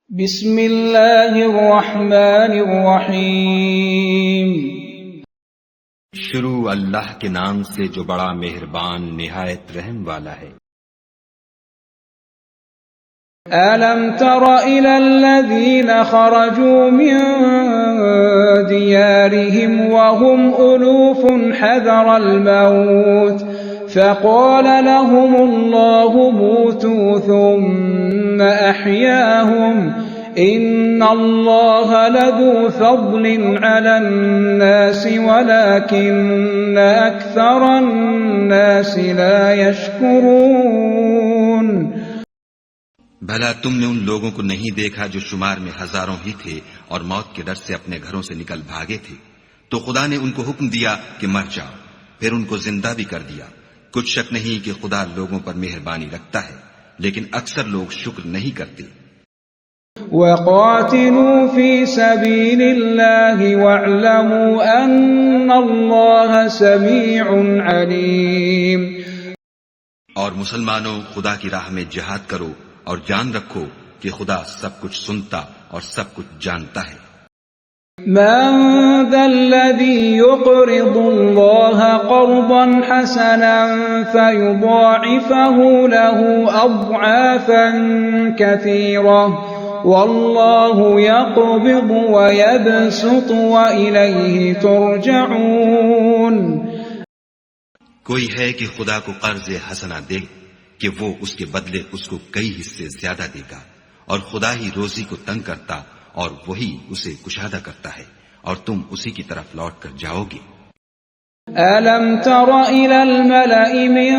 بسم اللہ الرحمن الرحیم۔ شروع اللہ کے نام سے جو بڑا مہربان نہایت رحم والا ہے۔ أَلَمْ تَرَ إِلَى الَّذِينَ خَرَجُوا مِن دِيَارِهِمْ وَهُمْ أُلُوفٌ حَذَرَ الْمَوْتِ فَقَالَ لَهُمُ اللَّهُ مُوتُوا ثُمَّ أَحْيَاهُمْ إِنَّ اللَّهَ لَذُو فَضْلٍ عَلَى النَّاسِ وَلَكِنَّ أَكْثَرَ النَّاسِ لَا يَشْكُرُونَ۔ بھلا تم نے ان لوگوں کو نہیں دیکھا جو شمار میں ہزاروں ہی تھے اور موت کے ڈر سے اپنے گھروں سے نکل بھاگے تھے، تو خدا نے ان کو حکم دیا کہ مر جاؤ، پھر ان کو زندہ بھی کر دیا۔ کچھ شک نہیں کہ خدا لوگوں پر مہربانی رکھتا ہے، لیکن اکثر لوگ شکر نہیں کرتے۔ وَقَاتِلُوا فِي سَبِيلِ اللَّهِ وَاعْلَمُوا أَنَّ اللَّهَ سَمِيعٌ عَلِيمٌ۔ اور مسلمانوں، خدا کی راہ میں جہاد کرو اور جان رکھو کہ خدا سب کچھ سنتا اور سب کچھ جانتا ہے۔ مَن ذَا الَّذِي يُقْرِضُ اللَّهَ قَرْضًا حَسَنًا فَيُضَاعِفَهُ لَهُ أَضْعَافًا كَثِيرَةً وَاللَّهُ يَقْبِضُ وَيَبْسُطُ وَإِلَيْهِ تُرْجَعُونَ۔ کوئی ہے کہ خدا کو قرض حسنہ دے کہ وہ اس کے بدلے اس کو کئی حصے زیادہ دے گا، اور خدا ہی روزی کو تنگ کرتا اور وہی اسے کشادہ کرتا ہے، اور تم اسی کی طرف لوٹ کر جاؤ گے۔ أَلَمْ تَرَ إِلَى الْمَلَإِ مِن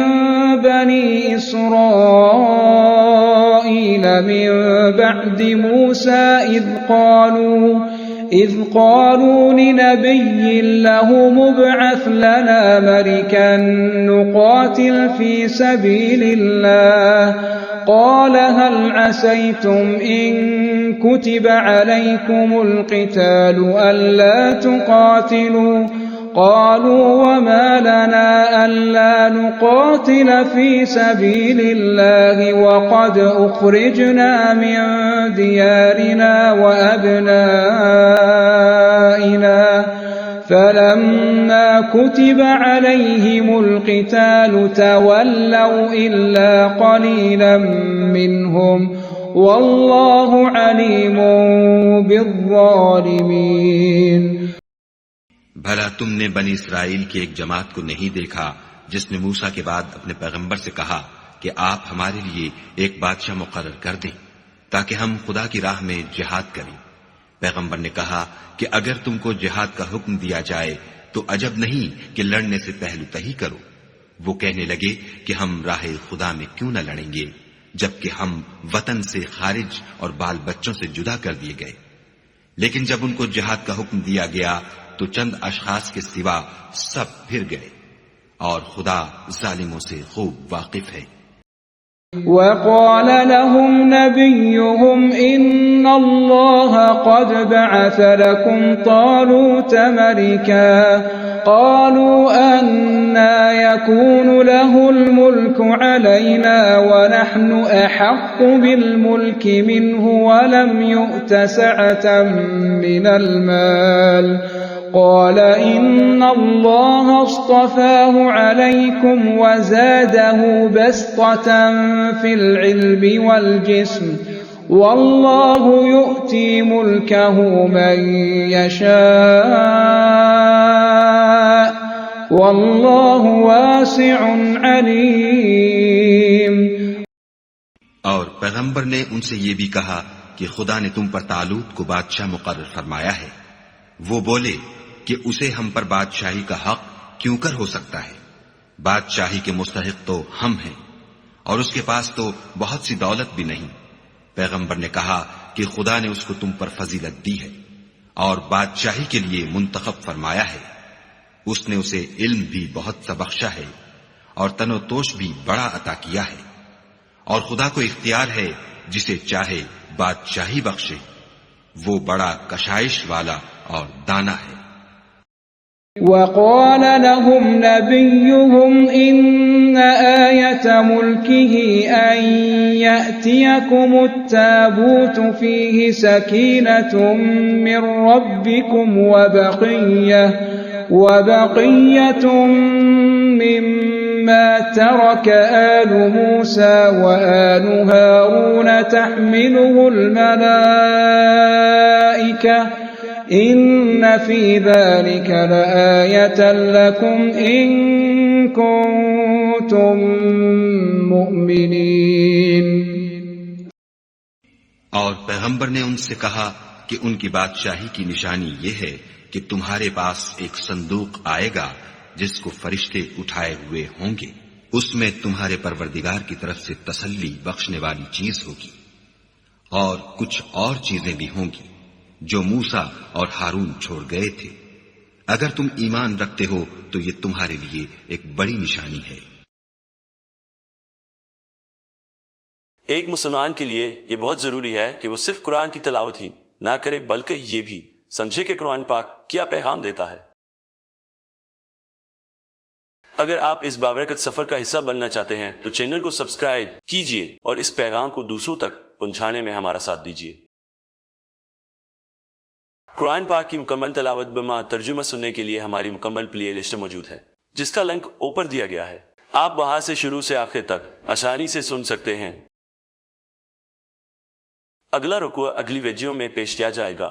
بَنِي إِسْرَائِيلَ مِن بَعْدِ مُوسَىٰ إِذْ قَالُوا لِنَبِيٍّ لَّهُ ابْعَثْ لَنَا مَلِكًا نُّقَاتِلْ فِي سَبِيلِ اللَّهِ قَالَ هَلْ عَسَيْتُمْ إِن كُتِبَ عَلَيْكُمُ الْقِتَالُ أَلَّا تُقَاتِلُوا قالوا وما لنا ألا نقاتل في سبيل الله وقد أخرجنا من ديارنا وأبنائنا فلما كتب عليهم القتال تولوا إلا قليلا منهم والله عليم بالظالمين۔ بھلا تم نے بنی اسرائیل کی ایک جماعت کو نہیں دیکھا جس نے موسیٰ کے بعد اپنے پیغمبر سے کہا کہ آپ ہمارے لیے ایک بادشاہ مقرر کر دیں تاکہ ہم خدا کی راہ میں جہاد کریں۔ پیغمبر نے کہا کہ اگر تم کو جہاد کا حکم دیا جائے تو عجب نہیں کہ لڑنے سے پہلو تہی کرو۔ وہ کہنے لگے کہ ہم راہ خدا میں کیوں نہ لڑیں گے جبکہ ہم وطن سے خارج اور بال بچوں سے جدا کر دیے گئے۔ لیکن جب ان کو جہاد کا حکم دیا گیا تو چند اشخاص کے سوا سب پھر گئے، اور خدا ظالموں سے خوب واقف ہے۔ وَقَالَ لَهُمْ نَبِيُّهُمْ إِنَّ اللَّهَ قَدْ بَعَثَ لَكُمْ طَالُوتَ مَلِكًا قَالُوا أَنَّىٰ يَكُونُ لَهُ الْمُلْكُ عَلَيْنَا وَنَحْنُ أَحَقُّ بِالْمُلْكِ مِنْهُ وَلَمْ يُؤْتَ سَعَةً مِّنَ الْمَالِ قال إن الله اصطفاه عليكم وزاده بسطة في العلم والجسم والله يؤتي ملكه من يشاء والله واسع عليم۔ اور پیغمبر نے ان سے یہ بھی کہا کہ خدا نے تم پر طالوت کو بادشاہ مقرر فرمایا ہے۔ وہ بولے کہ اسے ہم پر بادشاہی کا حق کیوں کر ہو سکتا ہے؟ بادشاہی کے مستحق تو ہم ہیں، اور اس کے پاس تو بہت سی دولت بھی نہیں۔ پیغمبر نے کہا کہ خدا نے اس کو تم پر فضیلت دی ہے اور بادشاہی کے لیے منتخب فرمایا ہے۔ اس نے اسے علم بھی بہت سا بخشا ہے اور تن و توش بھی بڑا عطا کیا ہے، اور خدا کو اختیار ہے جسے چاہے بادشاہی بخشے۔ وہ بڑا کشائش والا اور دانا ہے۔ وَقَالَ لَهُمْ نَبِيُّهُمْ إِنَّ آيَةَ آية ملكه أن يأتيكم التابوت فيه سكينة من ربكم وبقية مما ترك آل موسى وآل هارون تحمله الملائكة إن في ذلك لآية لكم إن كنتم مؤمنين. اور پیغمبر نے ان سے کہا کہ ان کی بادشاہی کی نشانی یہ ہے کہ تمہارے پاس ایک صندوق آئے گا جس کو فرشتے اٹھائے ہوئے ہوں گے. اس میں تمہارے پروردگار کی طرف سے تسلی بخشنے والی چیز ہوگی اور کچھ اور چیزیں بھی ہوں گی جو موسیٰ اور ہارون چھوڑ گئے تھے. اگر تم ایمان رکھتے ہو تو یہ تمہارے لیے ایک بڑی نشانی ہے. ایک مسلمان کے لیے یہ بہت ضروری ہے کہ وہ صرف قرآن کی تلاوت ہی نہ کرے بلکہ یہ بھی سمجھے کہ قرآن پاک کیا پیغام دیتا ہے. اگر آپ اس بابرکت سفر کا حصہ بننا چاہتے ہیں تو چینل کو سبسکرائب کیجئے اور اس پیغام کو دوسروں تک پہنچانے میں ہمارا ساتھ دیجئے. قرآن پاک کی مکمل تلاوت بما ترجمہ سننے کے لیے ہماری مکمل پلے لسٹ موجود ہے جس کا لنک اوپر دیا گیا ہے. آپ وہاں سے شروع سے آخر تک آسانی سے سن سکتے ہیں. اگلا رکوع اگلی ویڈیو میں پیش کیا جائے گا.